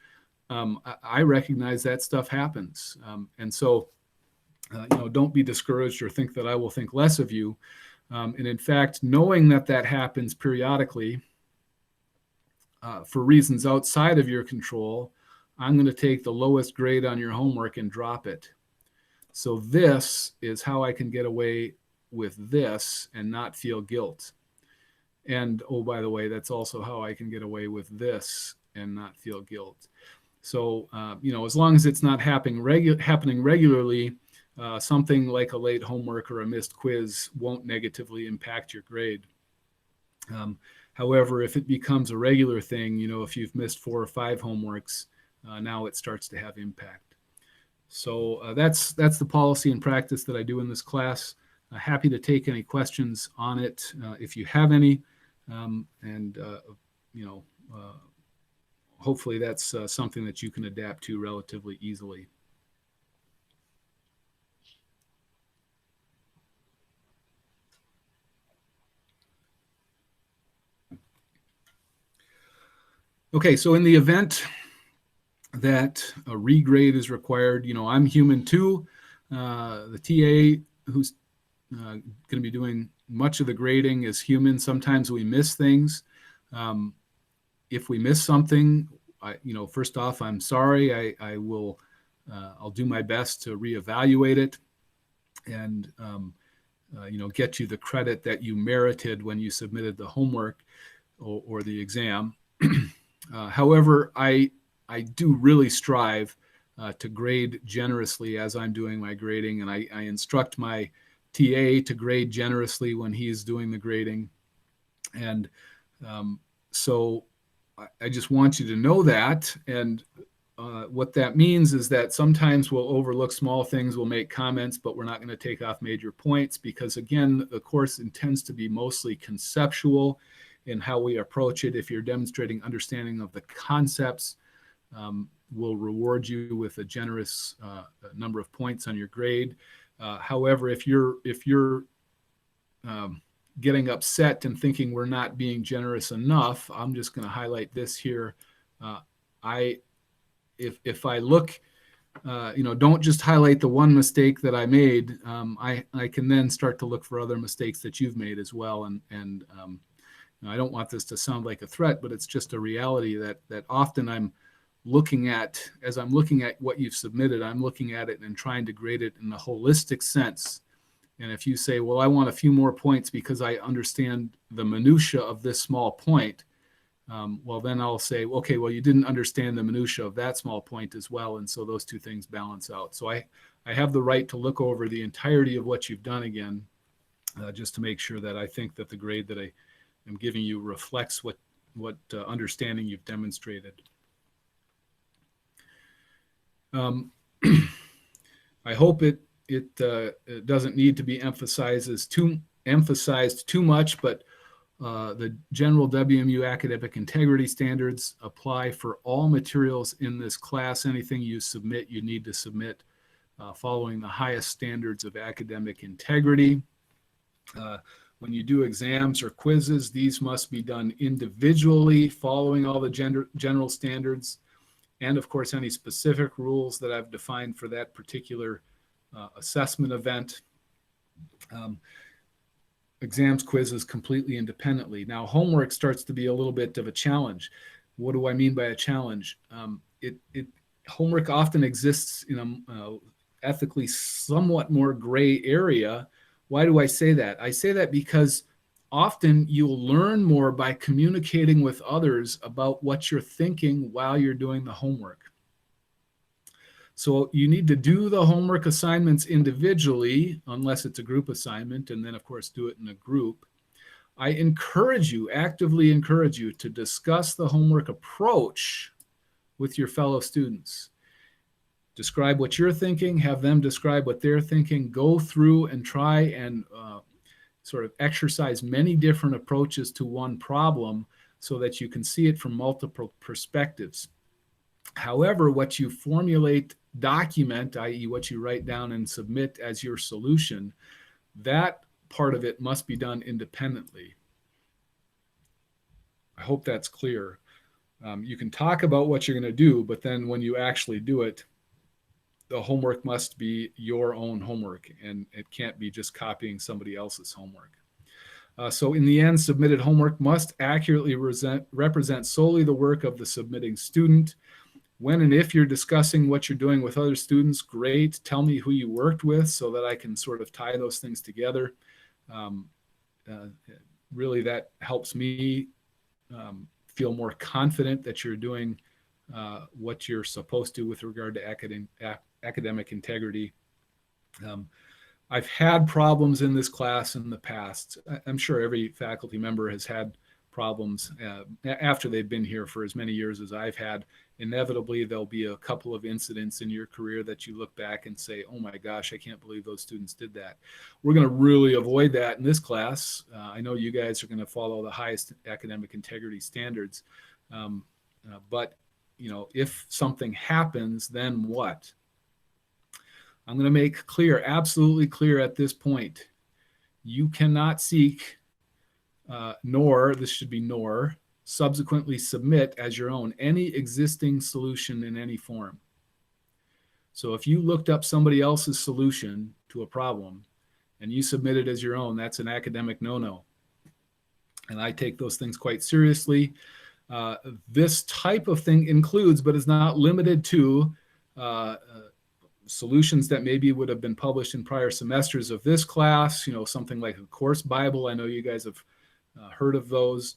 I recognize that stuff happens. And so, don't be discouraged or think that I will think less of you. And in fact, knowing that happens periodically for reasons outside of your control, I'm going to take the lowest grade on your homework and drop it. So this is how I can get away with this and not feel guilt. And oh, by the way, that's also how I can get away with this and not feel guilt. So, as long as it's not happening regularly, something like a late homework or a missed quiz won't negatively impact your grade. However, if it becomes a regular thing, if you've missed 4 or 5 homeworks, now it starts to have impact. So that's the policy and practice that I do in this class. Happy to take any questions on it if you have any, and hopefully that's something that you can adapt to relatively easily. Okay, so in the event that a regrade is required, I'm human too. The TA who's going to be doing much of the grading is human. Sometimes we miss things. If we miss something, first off, I'm sorry. I'll do my best to reevaluate it and get you the credit that you merited when you submitted the homework or the exam. However, I do really strive to grade generously as I'm doing my grading, and I instruct my TA to grade generously when he's doing the grading. And so I just want you to know that. And what that means is that sometimes we'll overlook small things, we'll make comments, but we're not going to take off major points because, again, the course intends to be mostly conceptual in how we approach it. If you're demonstrating understanding of the concepts, we'll reward you with a generous number of points on your grade. However, if you're getting upset and thinking we're not being generous enough, I'm just going to highlight this here. If I look, don't just highlight the one mistake that I made. I can then start to look for other mistakes that you've made as well. And I don't want this to sound like a threat, but it's just a reality that often I'm looking at, as I'm looking at what you've submitted, I'm looking at it and trying to grade it in a holistic sense. And if you say, well, I want a few more points because I understand the minutia of this small point, well, then I'll say, okay, well, you didn't understand the minutia of that small point as well. And so those two things balance out. So I have the right to look over the entirety of what you've done again, just to make sure that I think that the grade that I am giving you reflects what understanding you've demonstrated. I hope it doesn't need to be emphasized too much, but the general WMU academic integrity standards apply for all materials in this class. Anything you submit, you need to submit following the highest standards of academic integrity. When you do exams or quizzes, these must be done individually, following all the general standards, and of course, any specific rules that I've defined for that particular assessment event. Exams, quizzes completely independently. Now, homework starts to be a little bit of a challenge. What do I mean by a challenge? Homework often exists in a ethically somewhat more gray area. Why do I say that? I say that because often you'll learn more by communicating with others about what you're thinking while you're doing the homework. So you need to do the homework assignments individually, unless it's a group assignment, and then of course do it in a group. I actively encourage you to discuss the homework approach with your fellow students. Describe what you're thinking, have them describe what they're thinking, go through and try and sort of exercise many different approaches to one problem so that you can see it from multiple perspectives. However, what you formulate, document, i.e. what you write down and submit as your solution, that part of it must be done independently. I hope that's clear. You can talk about what you're going to do, but then when you actually do it, the homework must be your own homework, and it can't be just copying somebody else's homework. So in the end, submitted homework must accurately represent solely the work of the submitting student. When and if you're discussing what you're doing with other students, great. Tell me who you worked with so that I can sort of tie those things together. really that helps me feel more confident that you're doing what you're supposed to with regard to academic integrity. Um, I've had problems in this class in the past. I'm sure every faculty member has had problems after they've been here for as many years as I've had. Inevitably, there'll be a couple of incidents in your career that you look back and say, oh my gosh, I can't believe those students did that. We're going to really avoid that in this class. I know you guys are going to follow the highest academic integrity standards. But, you know, if something happens, then what? I'm going to make clear, absolutely clear at this point, you cannot seek, this should be nor, subsequently submit as your own any existing solution in any form. So if you looked up somebody else's solution to a problem and you submit it as your own, that's an academic no-no. And I take those things quite seriously. This type of thing includes, but is not limited to, solutions that maybe would have been published in prior semesters of this class, you know, something like a course Bible. I know you guys have heard of those.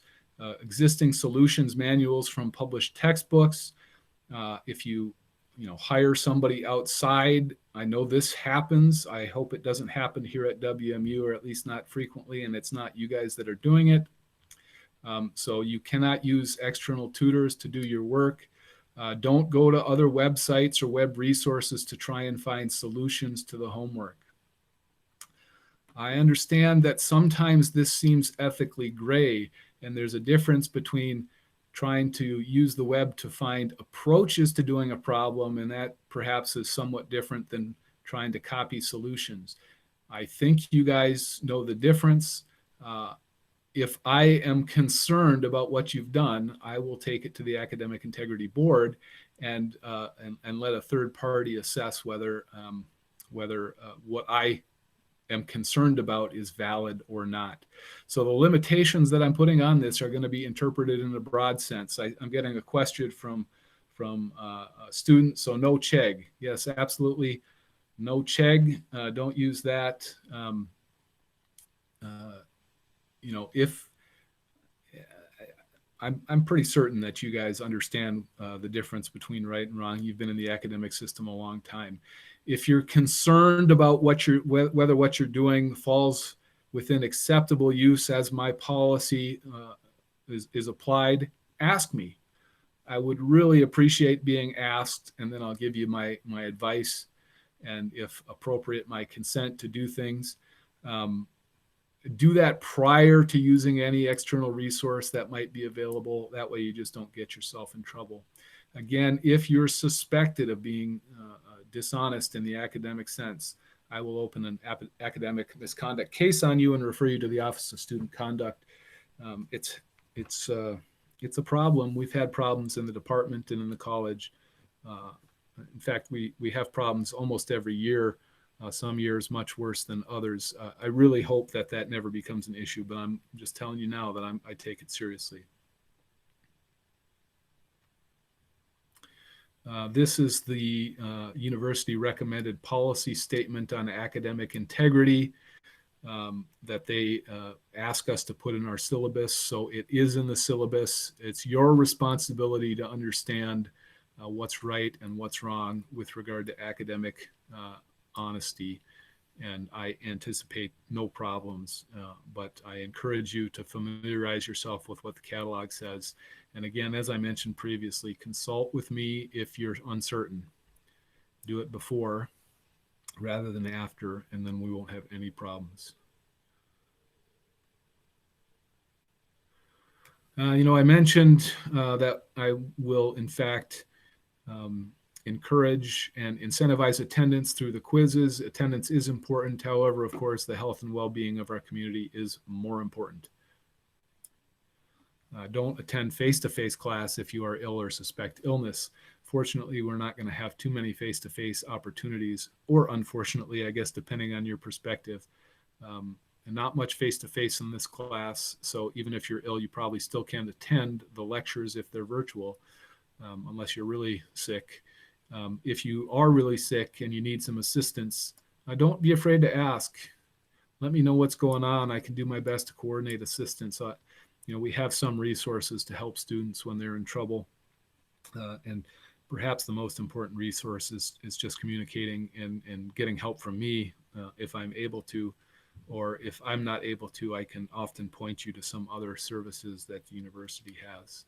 Existing solutions manuals from published textbooks. If you hire somebody outside, I know this happens. I hope it doesn't happen here at WMU, or at least not frequently, and it's not you guys that are doing it. So you cannot use external tutors to do your work. Don't go to other websites or web resources to try and find solutions to the homework. I understand that sometimes this seems ethically gray, and there's a difference between trying to use the web to find approaches to doing a problem, and that perhaps is somewhat different than trying to copy solutions. I think you guys know the difference. If I am concerned about what you've done, I will take it to the Academic Integrity Board and let a third party assess whether what I am concerned about is valid or not. So the limitations that I'm putting on this are going to be interpreted in a broad sense. I'm getting a question from a student. So no chegg. Yes, absolutely. No chegg. Don't use that. If I'm pretty certain that you guys understand the difference between right and wrong. You've been in the academic system a long time. If you're concerned about whether what you're doing falls within acceptable use as my policy is applied, ask me. I would really appreciate being asked, and then I'll give you my advice, and if appropriate, my consent to do things. Do that prior to using any external resource that might be available. That way you just don't get yourself in trouble. Again, if you're suspected of being dishonest in the academic sense, I will open an academic misconduct case on you and refer you to the Office of Student Conduct. It's a problem. We've had problems in the department and in the college. In fact, we have problems almost every year. Some years much worse than others. I really hope that never becomes an issue, but I'm just telling you now that I take it seriously. This is the university recommended policy statement on academic integrity that they ask us to put in our syllabus. So it is in the syllabus. It's your responsibility to understand what's right and what's wrong with regard to academic honesty, and I anticipate no problems, but I encourage you to familiarize yourself with what the catalog says. And again, as I mentioned previously, consult with me if you're uncertain. Do it before rather than after, and then we won't have any problems. I mentioned that I will, in fact, encourage and incentivize attendance through the quizzes. Attendance is important. However, of course, the health and well-being of our community is more important. Don't attend face-to-face class if you are ill or suspect illness. Fortunately, we're not going to have too many face-to-face opportunities, or unfortunately, I guess, depending on your perspective. And not much face-to-face in this class. So even if you're ill, you probably still can attend the lectures if they're virtual, unless you're really sick. If you are really sick and you need some assistance, don't be afraid to ask. let me know what's going on. I can do my best to coordinate assistance. We have some resources to help students when they're in trouble. And perhaps the most important resource is just communicating and getting help from me if I'm able to, or if I'm not able to, I can often point you to some other services that the university has.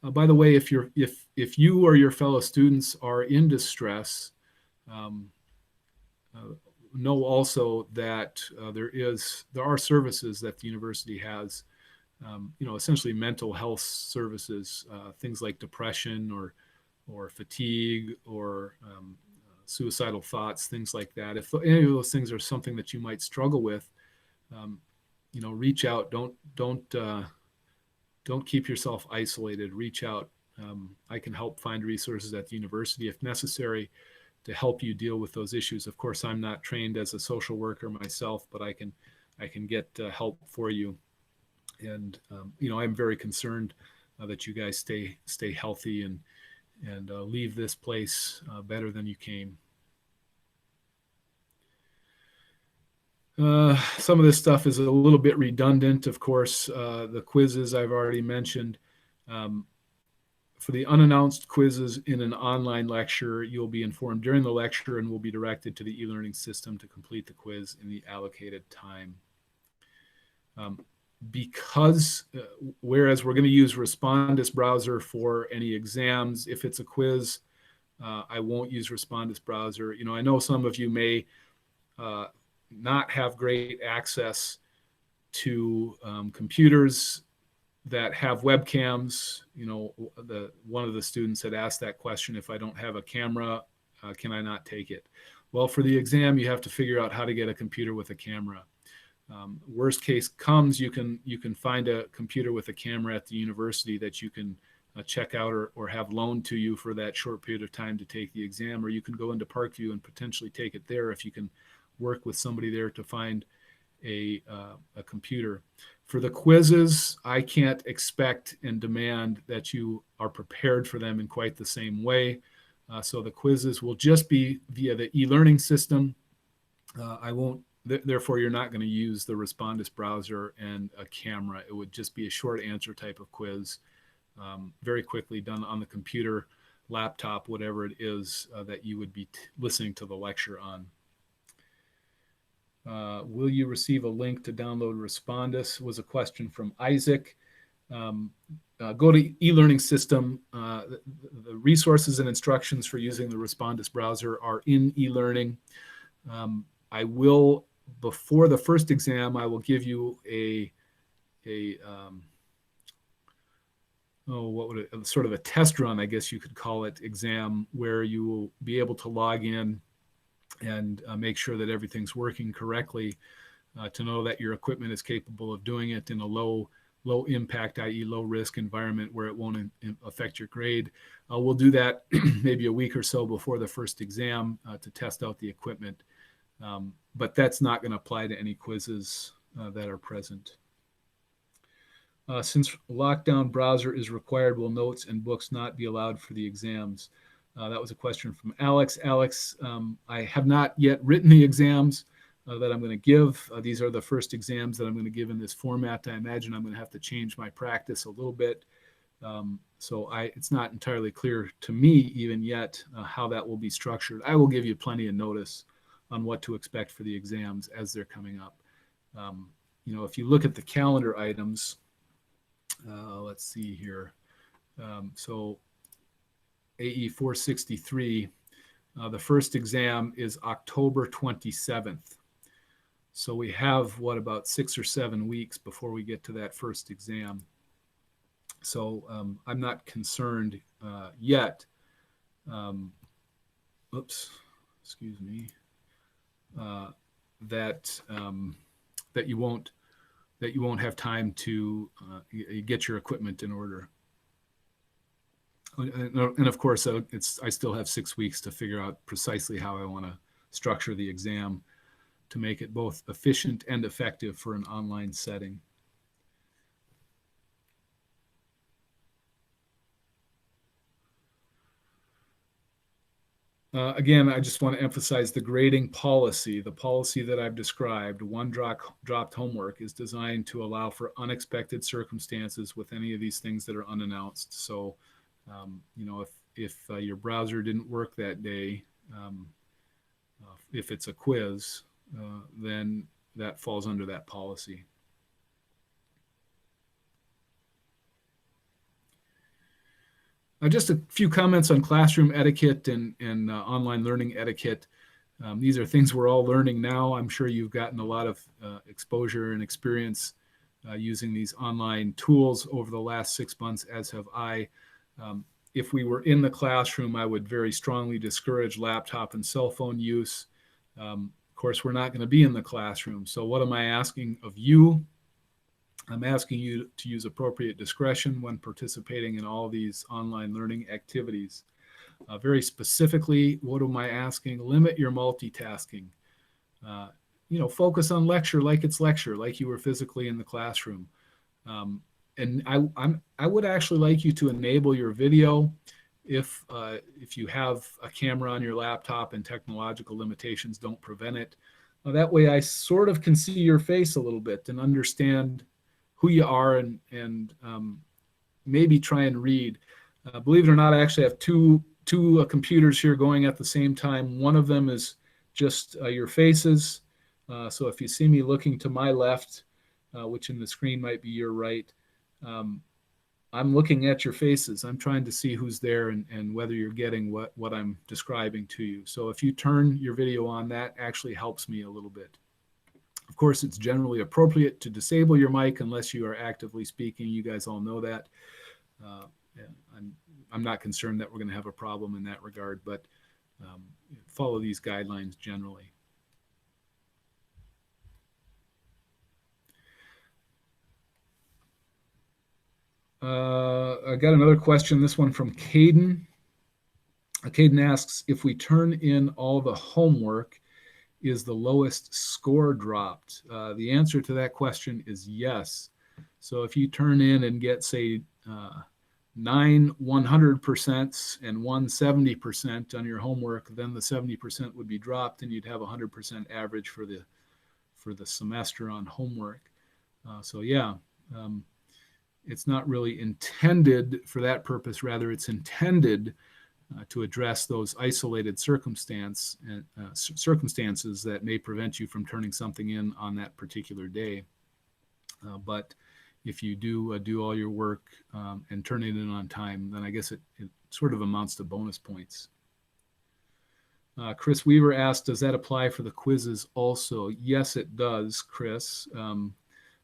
By the way, if you or your fellow students are in distress, um, know also that there are services that the university has. Essentially mental health services, things like depression or fatigue or suicidal thoughts, things like that. If any of those things are something that you might struggle with, reach out. Don't keep yourself isolated. Reach out. I can help find resources at the university if necessary to help you deal with those issues. Of course, I'm not trained as a social worker myself, but I can get help for you. And I'm very concerned that you guys stay healthy and leave this place better than you came. Some of this stuff is a little bit redundant, of course. The quizzes I've already mentioned. For the unannounced quizzes in an online lecture, you'll be informed during the lecture and will be directed to the e-learning system to complete the quiz in the allocated time. Because whereas we're going to use Respondus browser for any exams, if it's a quiz, I won't use Respondus browser. I know some of you may not have great access to computers that have webcams. One of the students had asked that question: if I don't have a camera, can I not take it? Well, for the exam, you have to figure out how to get a computer with a camera. Worst case comes, you can find a computer with a camera at the university that you can check out or have loaned to you for that short period of time to take the exam, or you can go into Parkview and potentially take it there if you can work with somebody there to find a computer. For the quizzes, I can't expect and demand that you are prepared for them in quite the same way. So the quizzes will just be via the e-learning system. Therefore, you're not going to use the Respondus browser and a camera. It would just be a short answer type of quiz, very quickly done on the computer, laptop, whatever it is that you would be listening to the lecture on. Will you receive a link to download Respondus? Was a question from Isaac. Go to e-learning system. The resources and instructions for using the Respondus browser are in e-learning. I will, before the first exam, I will give you sort of a test run, I guess you could call it, exam where you will be able to log in and make sure that everything's working correctly, to know that your equipment is capable of doing it in a low impact, i.e. low risk environment where it won't affect your grade. We'll do that maybe a week or so before the first exam to test out the equipment. But that's not going to apply to any quizzes that are present. Since lockdown browser is required, will notes and books not be allowed for the exams? That was a question from Alex. Alex, I have not yet written the exams that I'm going to give. These are the first exams that I'm going to give in this format. I imagine I'm going to have to change my practice a little bit. So it's not entirely clear to me even yet how that will be structured. I will give you plenty of notice on what to expect for the exams as they're coming up. If you look at the calendar items, let's see here. So AE4630, the first exam is October 27th. So we have, about 6 or 7 weeks before we get to that first exam. So I'm not concerned yet. Excuse me. That you won't have time to get your equipment in order. And of course, I still have 6 weeks to figure out precisely how I want to structure the exam to make it both efficient and effective for an online setting. Again, I just want to emphasize the grading policy. The policy that I've described, one dropped homework, is designed to allow for unexpected circumstances with any of these things that are unannounced. So, if your browser didn't work that day, if it's a quiz, then that falls under that policy. Just a few comments on classroom etiquette and online learning etiquette. These are things we're all learning now. I'm sure you've gotten a lot of exposure and experience using these online tools over the last 6 months, as have I. If we were in the classroom, I would very strongly discourage laptop and cell phone use. Of course, we're not going to be in the classroom. So what am I asking of you? I'm asking you to use appropriate discretion when participating in all these online learning activities. Very specifically, what am I asking? Limit your multitasking. Focus on lecture like it's lecture, like you were physically in the classroom. And I would actually like you to enable your video if you have a camera on your laptop and technological limitations don't prevent it. That way I sort of can see your face a little bit and understand who you are and maybe try and read. Believe it or not, I actually have two computers here going at the same time. One of them is just your faces. So if you see me looking to my left, which in the screen might be your right, I'm looking at your faces. I'm trying to see who's there and whether you're getting what I'm describing to you. So if you turn your video on, that actually helps me a little bit. Of course, it's generally appropriate to disable your mic unless you are actively speaking. You guys all know that. I'm not concerned that we're going to have a problem in that regard, but follow these guidelines generally. I got another question, this one from Caden. Caden asks, if we turn in all the homework, is the lowest score dropped? The answer to that question is yes. So if you turn in and get, say, 9 100% and 1 70% on your homework, then the 70% would be dropped and you'd have 100% average for the semester on homework. So yeah, it's not really intended for that purpose. Rather, it's intended to address those isolated circumstances that may prevent you from turning something in on that particular day. But if you do all your work and turn it in on time, then I guess it sort of amounts to bonus points. Chris Weaver asked, does that apply for the quizzes also? Yes, it does, Chris.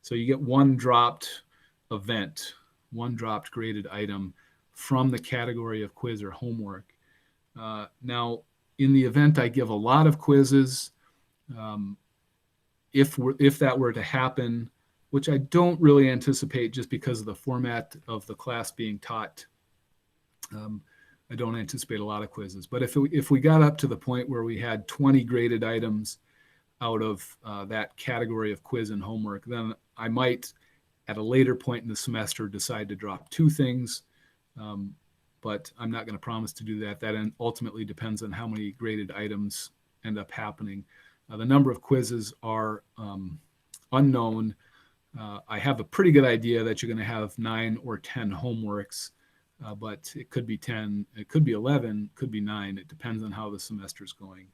So you get one dropped event, one dropped graded item from the category of quiz or homework. Now, in the event I give a lot of quizzes, if that were to happen, which I don't really anticipate just because of the format of the class being taught, I don't anticipate a lot of quizzes. But if we got up to the point where we had 20 graded items out of that category of quiz and homework, then I might, at a later point in the semester, decide to drop 2 things. But I'm not going to promise to do that. That ultimately depends on how many graded items end up happening. The number of quizzes are unknown. I have a pretty good idea that you're going to have 9 or 10 homeworks, but it could be 10, it could be 11, it could be 9. It depends on how the semester is going.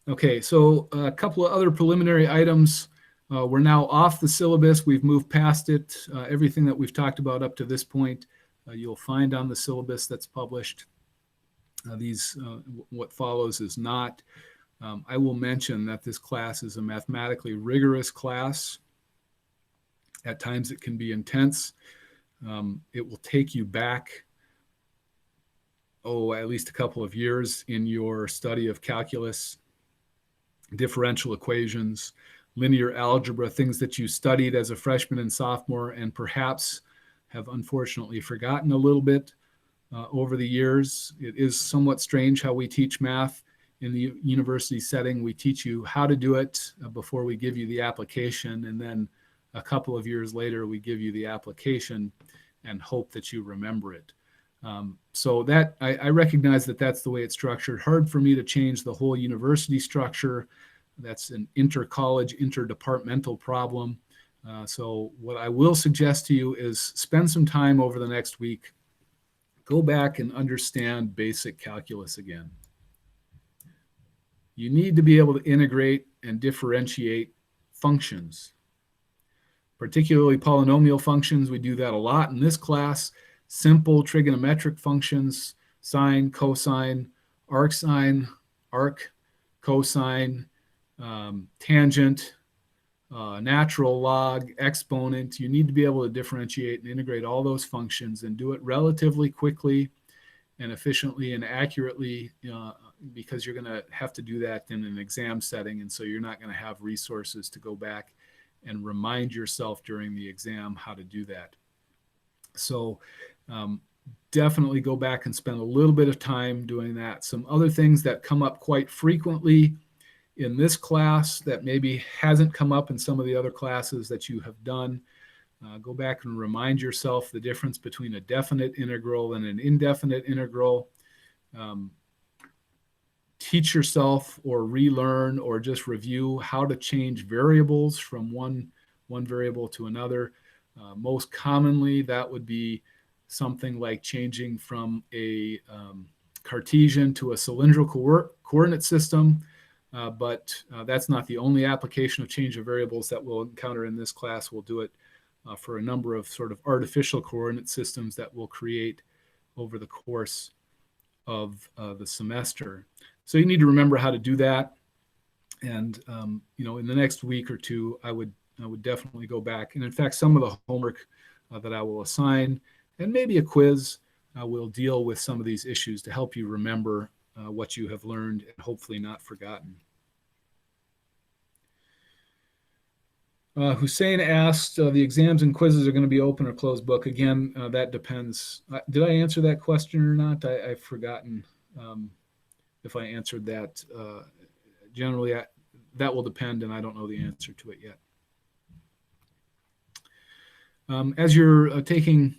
Okay, so a couple of other preliminary items. We're now off the syllabus. We've moved past it. Everything that we've talked about up to this point, you'll find on the syllabus that's published. What follows is not. I will mention that this class is a mathematically rigorous class. At times it can be intense. It will take you back, at least a couple of years in your study of calculus, differential equations, linear algebra, things that you studied as a freshman and sophomore and perhaps have unfortunately forgotten a little bit over the years. It is somewhat strange how we teach math in the university setting. We teach you how to do it before we give you the application, and then a couple of years later, we give you the application and hope that you remember it. So that I recognize that that's the way it's structured. Hard for me to change the whole university structure. That's an inter-college, interdepartmental problem. So what I will suggest to you is spend some time over the next week. Go back and understand basic calculus again. You need to be able to integrate and differentiate functions, particularly polynomial functions. We do that a lot in this class. Simple trigonometric functions, sine, cosine, arcsine, arc, cosine, tangent, natural log, exponent. You need to be able to differentiate and integrate all those functions and do it relatively quickly and efficiently and accurately, because you're going to have to do that in an exam setting. And so you're not going to have resources to go back and remind yourself during the exam how to do that. So definitely go back and spend a little bit of time doing that. Some other things that come up quite frequently in this class that maybe hasn't come up in some of the other classes that you have done. Go back and remind yourself the difference between a definite integral and an indefinite integral. Teach yourself or relearn or just review how to change variables from one variable to another. Most commonly, that would be something like changing from a Cartesian to a cylindrical coordinate system. But that's not the only application of change of variables that we'll encounter in this class. We'll do it for a number of sort of artificial coordinate systems that we'll create over the course of the semester. So you need to remember how to do that. And, in the next week or two, I would definitely go back. And in fact, some of the homework that I will assign and maybe a quiz will deal with some of these issues to help you remember what you have learned and hopefully not forgotten. Hussein asked, the exams and quizzes are going to be open or closed book. Again, that depends. Did I answer that question or not? I've forgotten if I answered that. Generally, that will depend, and I don't know the answer to it yet. As you're taking,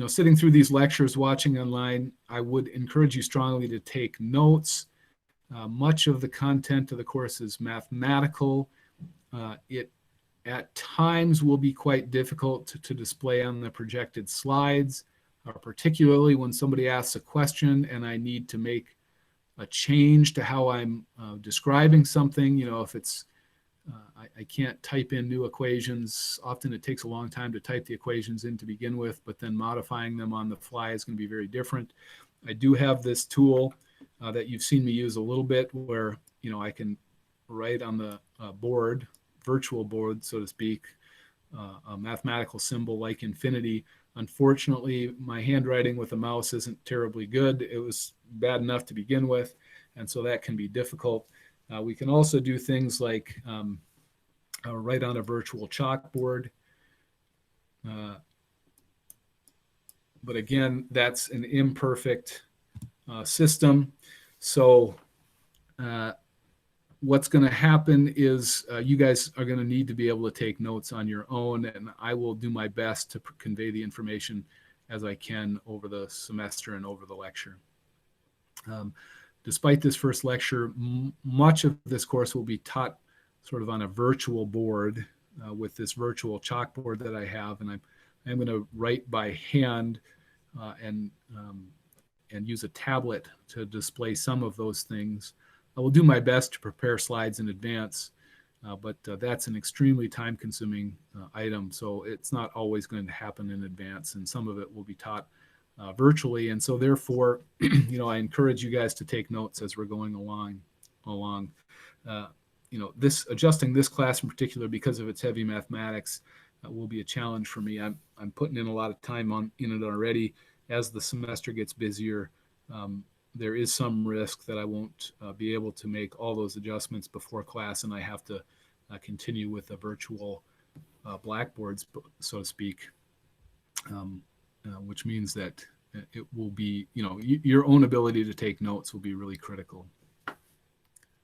sitting through these lectures, watching online, I would encourage you strongly to take notes. Much of the content of the course is mathematical. It at times will be quite difficult to display on the projected slides, particularly when somebody asks a question and I need to make a change to how I'm describing something. If it's, I can't type in new equations. Often it takes a long time to type the equations in to begin with, but then modifying them on the fly is going to be very different. I do have this tool that you've seen me use a little bit where, I can write on the board, virtual board, so to speak, a mathematical symbol like infinity. Unfortunately, my handwriting with a mouse isn't terribly good. It was bad enough to begin with, and so that can be difficult. We can also do things like write on a virtual chalkboard. But again, that's an imperfect system. So what's going to happen is you guys are going to need to be able to take notes on your own, and I will do my best to convey the information as I can over the semester and over the lecture. Despite this first lecture, much of this course will be taught sort of on a virtual board with this virtual chalkboard that I have, and I'm going to write by hand and use a tablet to display some of those things. I will do my best to prepare slides in advance, but that's an extremely time-consuming item, so it's not always going to happen in advance, and some of it will be taught virtually, and so therefore, I encourage you guys to take notes as we're going along. Adjusting this class in particular because of its heavy mathematics will be a challenge for me. I'm putting in a lot of time in it already. As the semester gets busier, there is some risk that I won't be able to make all those adjustments before class, and I have to continue with the virtual blackboards, so to speak, which means that it will be, your own ability to take notes will be really critical.